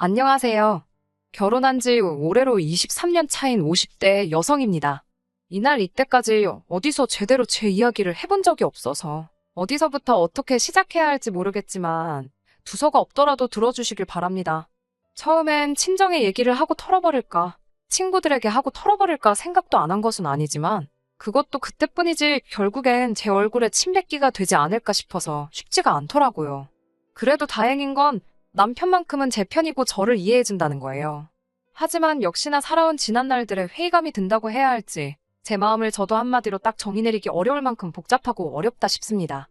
안녕하세요. 결혼한 지 올해로 23년 차인 50대 여성입니다. 이날 이때까지 어디서 제대로 제 이야기를 해본 적이 없어서 어디서부터 어떻게 시작해야 할지 모르겠지만 두서가 없더라도 들어주시길 바랍니다. 처음엔 친정에 얘기를 하고 털어버릴까, 친구들에게 하고 털어버릴까 생각도 안 한 것은 아니지만 그것도 그때뿐이지 결국엔 제 얼굴에 침 뱉기가 되지 않을까 싶어서 쉽지가 않더라고요. 그래도 다행인 건 남편만큼은 제 편이고 저를 이해해준다는 거예요. 하지만 역시나 살아온 지난 날들에 회의감이 든다고 해야 할지 제 마음을 저도 한마디로 딱 정의 내리기 어려울 만큼 복잡하고 어렵다 싶습니다.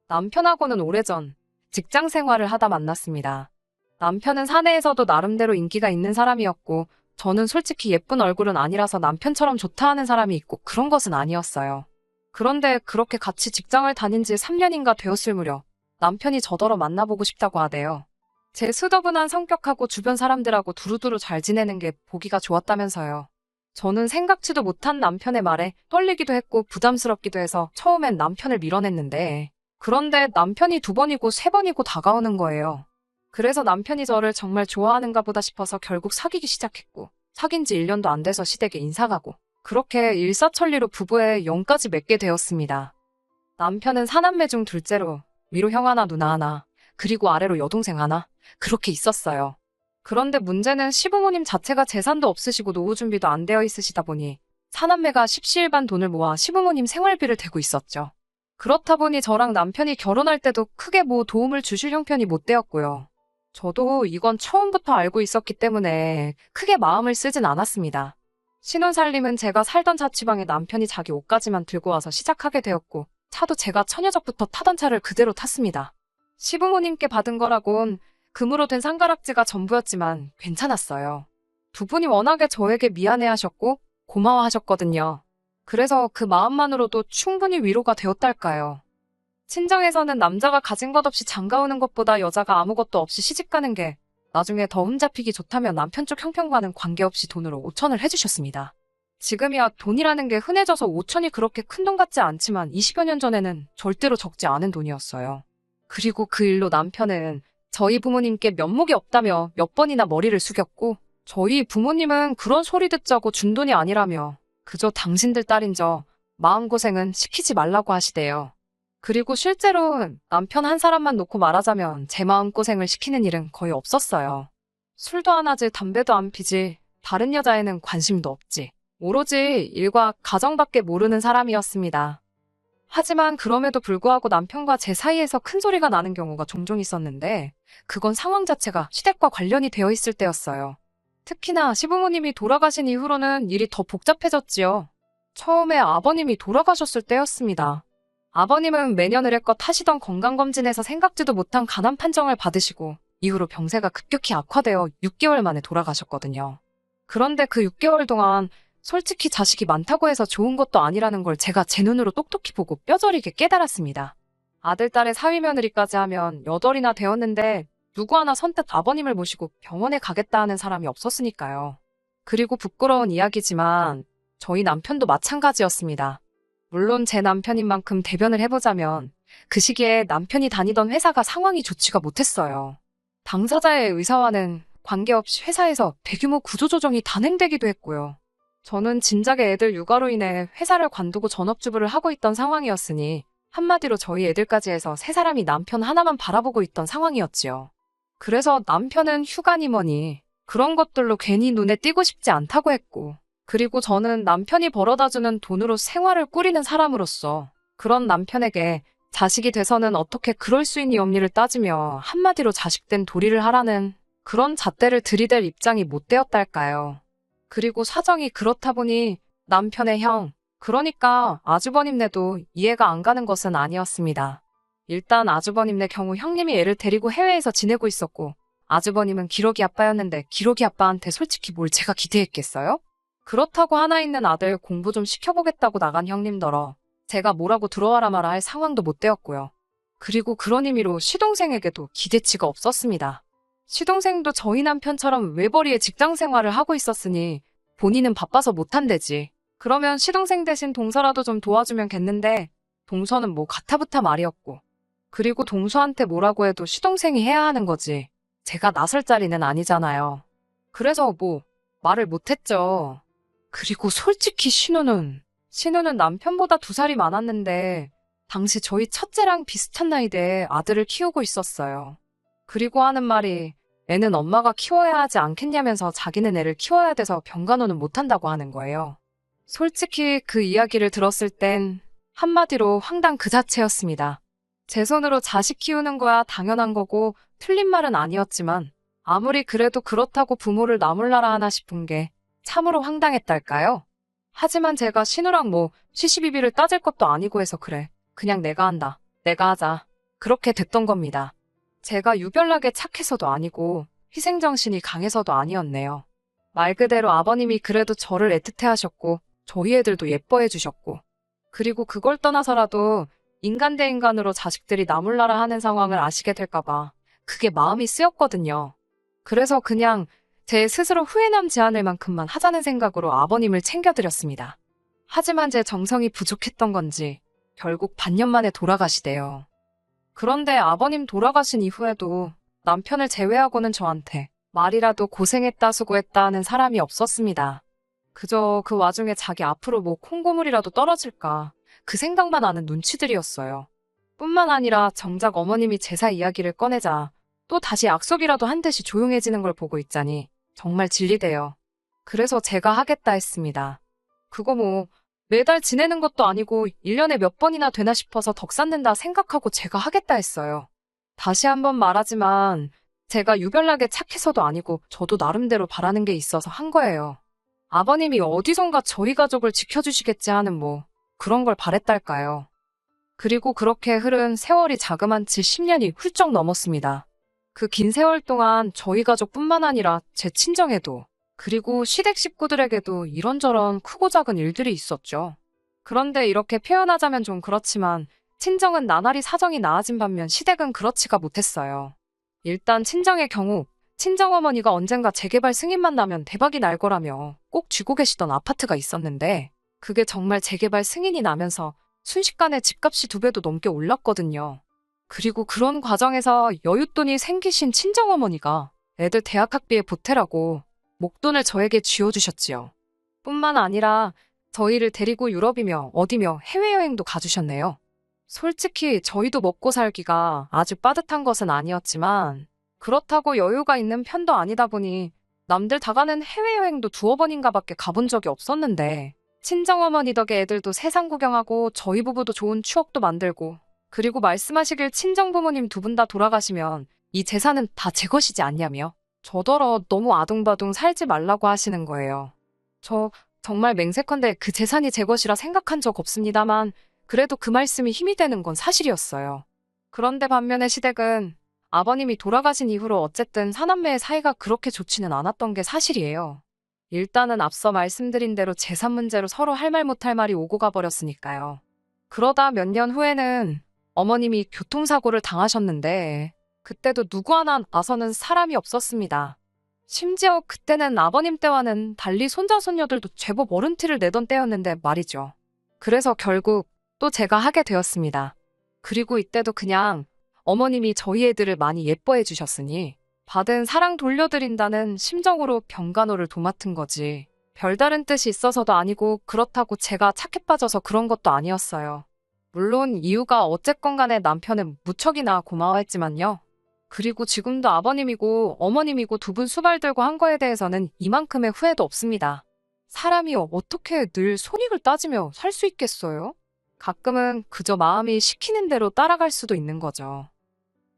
남편하고는 오래전 직장 생활을 하다 만났습니다. 남편은 사내에서도 나름대로 인기가 있는 사람이었고 저는 솔직히 예쁜 얼굴은 아니라서 남편처럼 좋다 하는 사람이 있고 그런 것은 아니었어요. 그런데 그렇게 같이 직장을 다닌 지 3년인가 되었을 무렵 남편이 저더러 만나보고 싶다고 하대요. 제 수더분한 성격하고 주변 사람들하고 두루두루 잘 지내는 게 보기가 좋았다면서요. 저는 생각지도 못한 남편의 말에 떨리기도 했고 부담스럽기도 해서 처음엔 남편을 밀어냈는데 그런데 남편이 2번이고 3번이고 다가오는 거예요. 그래서 남편이 저를 정말 좋아하는가 보다 싶어서 결국 사귀기 시작했고 사귄 지 1년도 안 돼서 시댁에 인사가고 그렇게 일사천리로 부부의 영까지 맺게 되었습니다. 남편은 4남매 중 둘째로 위로 형 하나 누나 하나 그리고 아래로 여동생 하나 그렇게 있었어요. 그런데 문제는 시부모님 자체가 재산도 없으시고 노후 준비도 안 되어 있으시다 보니 사남매가 십시일반 돈을 모아 시부모님 생활비를 대고 있었죠. 그렇다 보니 저랑 남편이 결혼할 때도 크게 뭐 도움을 주실 형편이 못 되었고요. 저도 이건 처음부터 알고 있었기 때문에 크게 마음을 쓰진 않았습니다. 신혼살림은 제가 살던 자취방에 남편이 자기 옷까지만 들고 와서 시작하게 되었고 차도 제가 처녀적부터 타던 차를 그대로 탔습니다. 시부모님께 받은 거라곤 금으로 된 상가락지가 전부였지만 괜찮았어요. 2분이 워낙에 저에게 미안해하셨고 고마워하셨거든요. 그래서 그 마음만으로도 충분히 위로가 되었달까요. 친정에서는 남자가 가진 것 없이 장가오는 것보다 여자가 아무것도 없이 시집가는 게 나중에 더 흠잡히기 좋다며 남편 쪽 형편과는 관계없이 돈으로 5천을 해주셨습니다. 지금이야 돈이라는 게 흔해져서 5천이 그렇게 큰 돈 같지 않지만 20여 년 전에는 절대로 적지 않은 돈이었어요. 그리고 그 일로 남편은 저희 부모님께 면목이 없다며 몇 번이나 머리를 숙였고 저희 부모님은 그런 소리 듣자고 준 돈이 아니라며 그저 당신들 딸인 저 마음고생은 시키지 말라고 하시대요. 그리고 실제로 남편 한 사람만 놓고 말하자면 제 마음고생을 시키는 일은 거의 없었어요. 술도 안 하지 담배도 안 피지 다른 여자에는 관심도 없지 오로지 일과 가정밖에 모르는 사람이었습니다. 하지만 그럼에도 불구하고 남편과 제 사이에서 큰 소리가 나는 경우가 종종 있었는데 그건 상황 자체가 시댁과 관련이 되어 있을 때였어요. 특히나 시부모님이 돌아가신 이후로는 일이 더 복잡해졌지요. 처음에 아버님이 돌아가셨을 때였습니다. 아버님은 매년 의례껏 하시던 건강검진에서 생각지도 못한 간암 판정을 받으시고 이후로 병세가 급격히 악화되어 6개월 만에 돌아가셨거든요. 그런데 그 6개월 동안 솔직히 자식이 많다고 해서 좋은 것도 아니라는 걸 제가 제 눈으로 똑똑히 보고 뼈저리게 깨달았습니다. 아들, 딸의 사위 며느리까지 하면 8이나 되었는데 누구 하나 선뜻 아버님을 모시고 병원에 가겠다 하는 사람이 없었으니까요. 그리고 부끄러운 이야기지만 저희 남편도 마찬가지였습니다. 물론 제 남편인 만큼 대변을 해보자면 그 시기에 남편이 다니던 회사가 상황이 좋지가 못했어요. 당사자의 의사와는 관계없이 회사에서 대규모 구조조정이 단행되기도 했고요. 저는 진작에 애들 육아로 인해 회사를 관두고 전업주부를 하고 있던 상황이었으니 한마디로 저희 애들까지 해서 3사람이 남편 하나만 바라보고 있던 상황이었지요. 그래서 남편은 휴가니 뭐니 그런 것들로 괜히 눈에 띄고 싶지 않다고 했고 그리고 저는 남편이 벌어다주는 돈으로 생활을 꾸리는 사람으로서 그런 남편에게 자식이 돼서는 어떻게 그럴 수 있니 엄니를 따지며 한마디로 자식된 도리를 하라는 그런 잣대를 들이댈 입장이 못 되었달까요. 그리고 사정이 그렇다 보니 남편의 형, 그러니까 아주버님네도 이해가 안 가는 것은 아니었습니다. 일단 아주버님네 경우 형님이 애를 데리고 해외에서 지내고 있었고 아주버님은 기러기 아빠였는데 기러기 아빠한테 솔직히 뭘 제가 기대했겠어요? 그렇다고 하나 있는 아들 공부 좀 시켜보겠다고 나간 형님더러 제가 뭐라고 들어와라 마라 할 상황도 못 되었고요. 그리고 그런 의미로 시동생에게도 기대치가 없었습니다. 시동생도 저희 남편처럼 외벌이의 직장 생활을 하고 있었으니 본인은 바빠서 못한대지. 그러면 시동생 대신 동서라도 좀 도와주면 겠는데 동서는 뭐 가타부타 말이었고 그리고 동서한테 뭐라고 해도 시동생이 해야 하는 거지. 제가 나설 자리는 아니잖아요. 그래서 말을 못했죠. 그리고 솔직히 신우는 남편보다 2살이 많았는데 당시 저희 첫째랑 비슷한 나이대에 아들을 키우고 있었어요. 그리고 하는 말이 애는 엄마가 키워야 하지 않겠냐면서 자기는 애를 키워야 돼서 병간호는 못한다고 하는 거예요. 솔직히 그 이야기를 들었을 땐 한마디로 황당 그 자체였습니다. 제 손으로 자식 키우는 거야 당연한 거고 틀린 말은 아니었지만 아무리 그래도 그렇다고 부모를 나몰라라 하나 싶은 게 참으로 황당했달까요? 하지만 제가 신우랑 시시비비를 따질 것도 아니고 해서 그래. 그냥 내가 한다. 내가 하자. 그렇게 됐던 겁니다. 제가 유별나게 착해서도 아니고 희생정신이 강해서도 아니었네요. 말 그대로 아버님이 그래도 저를 애틋해 하셨고 저희 애들도 예뻐해 주셨고 그리고 그걸 떠나서라도 인간 대 인간으로 자식들이 나몰라라 하는 상황을 아시게 될까봐 그게 마음이 쓰였거든요. 그래서 그냥 제 스스로 후회 남지 않을 만큼만 하자는 생각으로 아버님을 챙겨드렸습니다. 하지만 제 정성이 부족했던 건지 결국 반년 만에 돌아가시대요. 그런데 아버님 돌아가신 이후에도 남편을 제외하고는 저한테 말이라도 고생했다 수고했다 하는 사람이 없었습니다. 그저 그 와중에 자기 앞으로 콩고물이라도 떨어질까 그 생각만 하는 눈치들이었어요. 뿐만 아니라 정작 어머님이 제사 이야기를 꺼내자 또 다시 약속이라도 한 듯이 조용해지는 걸 보고 있자니 정말 질리대요. 그래서 제가 하겠다 했습니다. 그거 매달 지내는 것도 아니고 1년에 몇 번이나 되나 싶어서 덕 쌓는다 생각하고 제가 하겠다 했어요. 다시 한번 말하지만 제가 유별나게 착해서도 아니고 저도 나름대로 바라는 게 있어서 한 거예요. 아버님이 어디선가 저희 가족을 지켜주시겠지 하는 그런 걸 바랬달까요. 그리고 그렇게 흐른 세월이 자그만치 10년이 훌쩍 넘었습니다. 그 긴 세월 동안 저희 가족뿐만 아니라 제 친정에도 그리고 시댁 식구들에게도 이런저런 크고 작은 일들이 있었죠. 그런데 이렇게 표현하자면 좀 그렇지만 친정은 나날이 사정이 나아진 반면 시댁은 그렇지가 못했어요. 일단 친정의 경우 친정어머니가 언젠가 재개발 승인만 나면 대박이 날 거라며 꼭 쥐고 계시던 아파트가 있었는데 그게 정말 재개발 승인이 나면서 순식간에 집값이 2배도 넘게 올랐거든요. 그리고 그런 과정에서 여윳돈이 생기신 친정어머니가 애들 대학학비에 보태라고 목돈을 저에게 쥐어주셨지요. 뿐만 아니라 저희를 데리고 유럽이며 어디며 해외여행도 가주셨네요. 솔직히 저희도 먹고 살기가 아주 빠듯한 것은 아니었지만 그렇다고 여유가 있는 편도 아니다 보니 남들 다 가는 해외여행도 2번인가 밖에 가본 적이 없었는데 친정어머니 덕에 애들도 세상 구경하고 저희 부부도 좋은 추억도 만들고 그리고 말씀하시길 친정부모님 2분 다 돌아가시면 이 재산은 다 제 것이지 않냐며 저더러 너무 아둥바둥 살지 말라고 하시는 거예요. 저 정말 맹세컨대 그 재산이 제 것이라 생각한 적 없습니다만 그래도 그 말씀이 힘이 되는 건 사실이었어요. 그런데 반면에 시댁은 아버님이 돌아가신 이후로 어쨌든 사남매의 사이가 그렇게 좋지는 않았던 게 사실이에요. 일단은 앞서 말씀드린 대로 재산 문제로 서로 할 말 못할 말이 오고 가버렸으니까요. 그러다 몇 년 후에는 어머님이 교통사고를 당하셨는데 그때도 누구 하나 나서는 사람이 없었습니다. 심지어 그때는 아버님 때와는 달리 손자 손녀들도 제법 어른 티를 내던 때였는데 말이죠. 그래서 결국 또 제가 하게 되었습니다. 그리고 이때도 그냥 어머님이 저희 애들을 많이 예뻐해 주셨으니 받은 사랑 돌려드린다는 심정으로 병간호를 도맡은 거지. 별다른 뜻이 있어서도 아니고 그렇다고 제가 착해 빠져서 그런 것도 아니었어요. 물론 이유가 어쨌건 간에 남편은 무척이나 고마워했지만요. 그리고 지금도 아버님이고 어머님이고 2분 수발 들고 한 거에 대해서는 이만큼의 후회도 없습니다. 사람이 어떻게 늘 손익을 따지며 살 수 있겠어요? 가끔은 그저 마음이 시키는 대로 따라갈 수도 있는 거죠.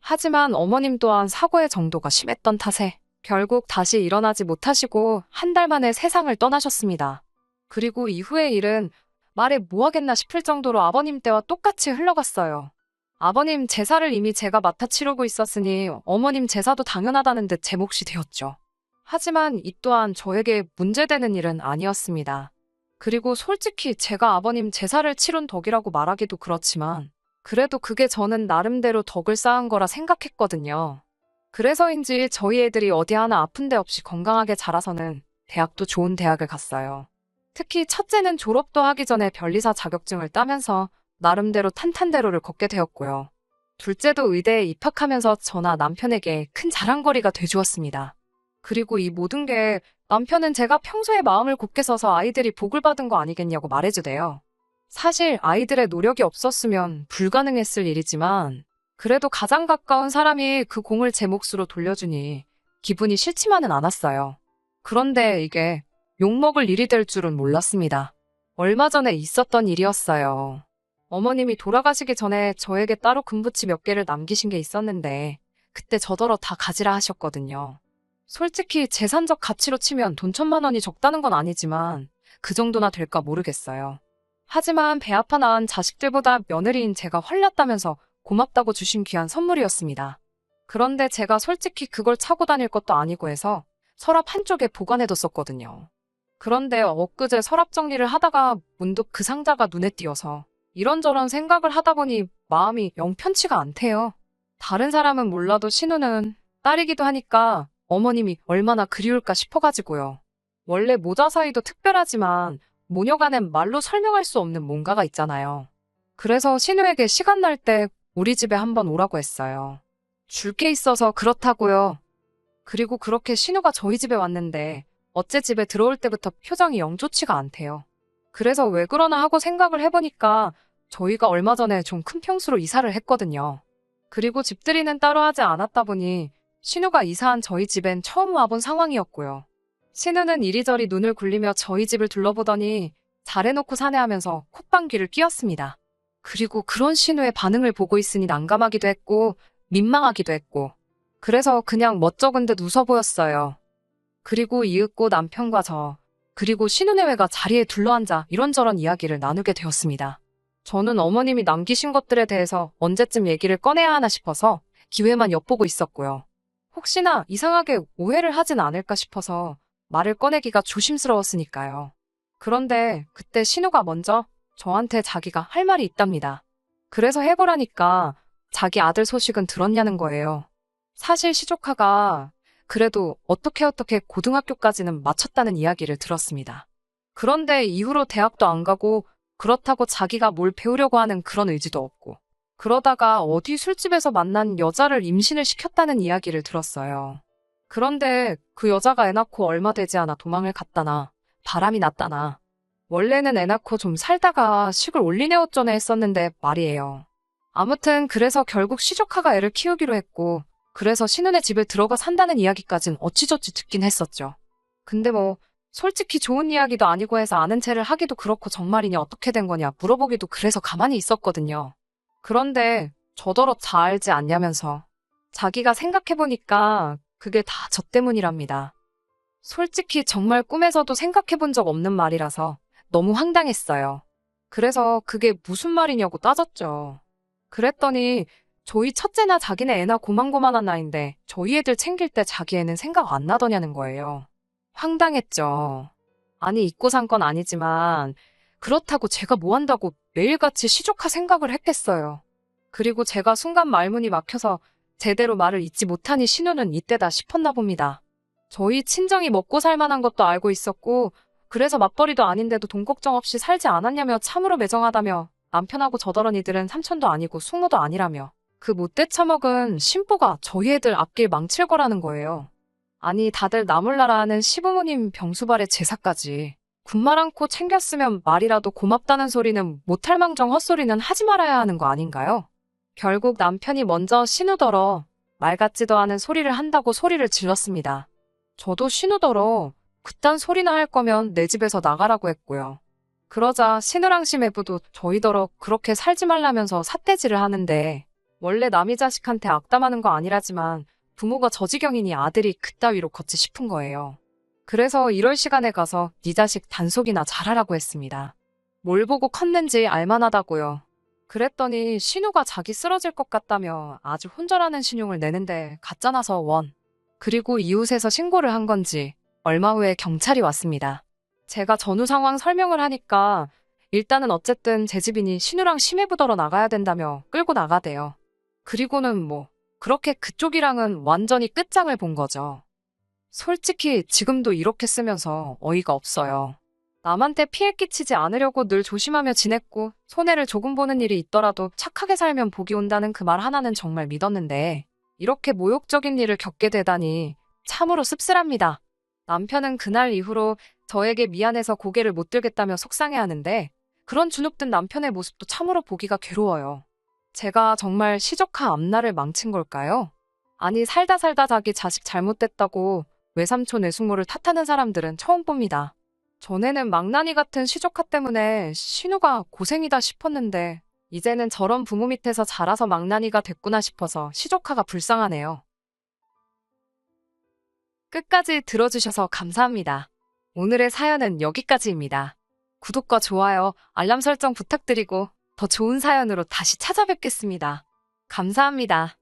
하지만 어머님 또한 사고의 정도가 심했던 탓에 결국 다시 일어나지 못하시고 1달 만에 세상을 떠나셨습니다. 그리고 이후의 일은 말해 뭐하겠나 싶을 정도로 아버님 때와 똑같이 흘러갔어요. 아버님 제사를 이미 제가 맡아 치르고 있었으니 어머님 제사도 당연하다는 듯 제 몫이 되었죠. 하지만 이 또한 저에게 문제되는 일은 아니었습니다. 그리고 솔직히 제가 아버님 제사를 치룬 덕이라고 말하기도 그렇지만 그래도 그게 저는 나름대로 덕을 쌓은 거라 생각했거든요. 그래서인지 저희 애들이 어디 하나 아픈 데 없이 건강하게 자라서는 대학도 좋은 대학을 갔어요. 특히 첫째는 졸업도 하기 전에 변리사 자격증을 따면서 나름대로 탄탄대로를 걷게 되었고요. 둘째도 의대에 입학하면서 저나 남편에게 큰 자랑거리가 돼주었습니다. 그리고 이 모든 게 남편은 제가 평소에 마음을 굳게 써서 아이들이 복을 받은 거 아니겠냐고 말해주대요. 사실 아이들의 노력이 없었으면 불가능했을 일이지만 그래도 가장 가까운 사람이 그 공을 제 몫으로 돌려주니 기분이 싫지만은 않았어요. 그런데 이게 욕먹을 일이 될 줄은 몰랐습니다. 얼마 전에 있었던 일이었어요. 어머님이 돌아가시기 전에 저에게 따로 금부치 몇 개를 남기신 게 있었는데 그때 저더러 다 가지라 하셨거든요. 솔직히 재산적 가치로 치면 돈 1,000만 원이 적다는 건 아니지만 그 정도나 될까 모르겠어요. 하지만 배 아파 낳은 자식들보다 며느리인 제가 헐렸다면서 고맙다고 주신 귀한 선물이었습니다. 그런데 제가 솔직히 그걸 차고 다닐 것도 아니고 해서 서랍 한쪽에 보관해뒀었거든요. 그런데 엊그제 서랍 정리를 하다가 문득 그 상자가 눈에 띄어서 이런저런 생각을 하다 보니 마음이 영 편치가 않대요. 다른 사람은 몰라도 신우는 딸이기도 하니까 어머님이 얼마나 그리울까 싶어가지고요. 원래 모자 사이도 특별하지만 모녀간엔 말로 설명할 수 없는 뭔가가 있잖아요. 그래서 신우에게 시간 날 때 우리 집에 한번 오라고 했어요. 줄 게 있어서 그렇다고요. 그리고 그렇게 신우가 저희 집에 왔는데 어째 집에 들어올 때부터 표정이 영 좋지가 않대요. 그래서 왜 그러나 하고 생각을 해보니까 저희가 얼마 전에 좀 큰 평수로 이사를 했거든요. 그리고 집들이는 따로 하지 않았다 보니 신우가 이사한 저희 집엔 처음 와본 상황이었고요. 신우는 이리저리 눈을 굴리며 저희 집을 둘러보더니 잘해놓고 사네 하면서 콧방귀를 뀌었습니다. 그리고 그런 신우의 반응을 보고 있으니 난감하기도 했고 민망하기도 했고 그래서 그냥 멋쩍은 듯 웃어 보였어요. 그리고 이윽고 남편과 저 그리고 신우네외가 자리에 둘러앉아 이런저런 이야기를 나누게 되었습니다. 저는 어머님이 남기신 것들에 대해서 언제쯤 얘기를 꺼내야 하나 싶어서 기회만 엿보고 있었고요. 혹시나 이상하게 오해를 하진 않을까 싶어서 말을 꺼내기가 조심스러웠으니까요. 그런데 그때 신우가 먼저 저한테 자기가 할 말이 있답니다. 그래서 해보라니까 자기 아들 소식은 들었냐는 거예요. 사실 시조카가 그래도 어떻게 고등학교까지는 마쳤다는 이야기를 들었습니다. 그런데 이후로 대학도 안 가고 그렇다고 자기가 뭘 배우려고 하는 그런 의지도 없고 그러다가 어디 술집에서 만난 여자를 임신을 시켰다는 이야기를 들었어요. 그런데 그 여자가 애 낳고 얼마 되지 않아 도망을 갔다나 바람이 났다나 원래는 애 낳고 좀 살다가 식을 올리네 어쩌네 했었는데 말이에요. 아무튼 그래서 결국 시조카가 애를 키우기로 했고 그래서 신우네 집에 들어가 산다는 이야기까진 어찌저찌 듣긴 했었죠. 근데 뭐 솔직히 좋은 이야기도 아니고 해서 아는 체를 하기도 그렇고 정말이냐 어떻게 된 거냐 물어보기도 그래서 가만히 있었거든요. 그런데 저더러 다 알지 않냐면서 자기가 생각해보니까 그게 다 저 때문이랍니다. 솔직히 정말 꿈에서도 생각해본 적 없는 말이라서 너무 황당했어요. 그래서 그게 무슨 말이냐고 따졌죠. 그랬더니 저희 첫째나 자기네 애나 고만고만한 나이인데 저희 애들 챙길 때 자기 애는 생각 안 나더냐는 거예요. 황당했죠. 아니 잊고 산 건 아니지만 그렇다고 제가 뭐 한다고 매일같이 시조카 생각을 했겠어요. 그리고 제가 순간 말문이 막혀서 제대로 말을 잇지 못하니 신우는 이때다 싶었나 봅니다. 저희 친정이 먹고 살 만한 것도 알고 있었고 그래서 맞벌이도 아닌데도 돈 걱정 없이 살지 않았냐며 참으로 매정하다며 남편하고 저더러니들은 삼촌도 아니고 숙모도 아니라며 그 못돼 처먹은 신보가 저희 애들 앞길 망칠 거라는 거예요. 아니 다들 나몰라라 하는 시부모님 병수발에 제사까지 군말 않고 챙겼으면 말이라도 고맙다는 소리는 못할 망정 헛소리는 하지 말아야 하는 거 아닌가요? 결국 남편이 먼저 신우더러 말 같지도 않은 소리를 한다고 소리를 질렀습니다. 저도 신우더러 그딴 소리나 할 거면 내 집에서 나가라고 했고요. 그러자 신우랑 시매부도 저희더러 그렇게 살지 말라면서 삿대질을 하는데 원래 남이 자식한테 악담하는 거 아니라지만 부모가 저 지경이니 아들이 그따위로 걷지 싶은 거예요. 그래서 이럴 시간에 가서 네 자식 단속이나 잘하라고 했습니다. 뭘 보고 컸는지 알만하다고요. 그랬더니 신우가 자기 쓰러질 것 같다며 아주 혼절하는 신용을 내는데 가짜나서 원. 그리고 이웃에서 신고를 한 건지 얼마 후에 경찰이 왔습니다. 제가 전후 상황 설명을 하니까 일단은 어쨌든 제 집이니 신우랑 시매부더러 나가야 된다며 끌고 나가대요. 그리고는 뭐 그렇게 그쪽이랑은 완전히 끝장을 본 거죠. 솔직히 지금도 이렇게 쓰면서 어이가 없어요. 남한테 피해 끼치지 않으려고 늘 조심하며 지냈고 손해를 조금 보는 일이 있더라도 착하게 살면 복이 온다는 그 말 하나는 정말 믿었는데 이렇게 모욕적인 일을 겪게 되다니 참으로 씁쓸합니다. 남편은 그날 이후로 저에게 미안해서 고개를 못 들겠다며 속상해하는데 그런 주눅든 남편의 모습도 참으로 보기가 괴로워요. 제가 정말 시조카 앞날을 망친 걸까요? 아니 살다 살다 자기 자식 잘못됐다고 외삼촌 외숙모를 탓하는 사람들은 처음 봅니다. 전에는 망나니 같은 시조카 때문에 신우가 고생이다 싶었는데 이제는 저런 부모 밑에서 자라서 망나니가 됐구나 싶어서 시조카가 불쌍하네요. 끝까지 들어주셔서 감사합니다. 오늘의 사연은 여기까지입니다. 구독과 좋아요, 알람 설정 부탁드리고 더 좋은 사연으로 다시 찾아뵙겠습니다. 감사합니다.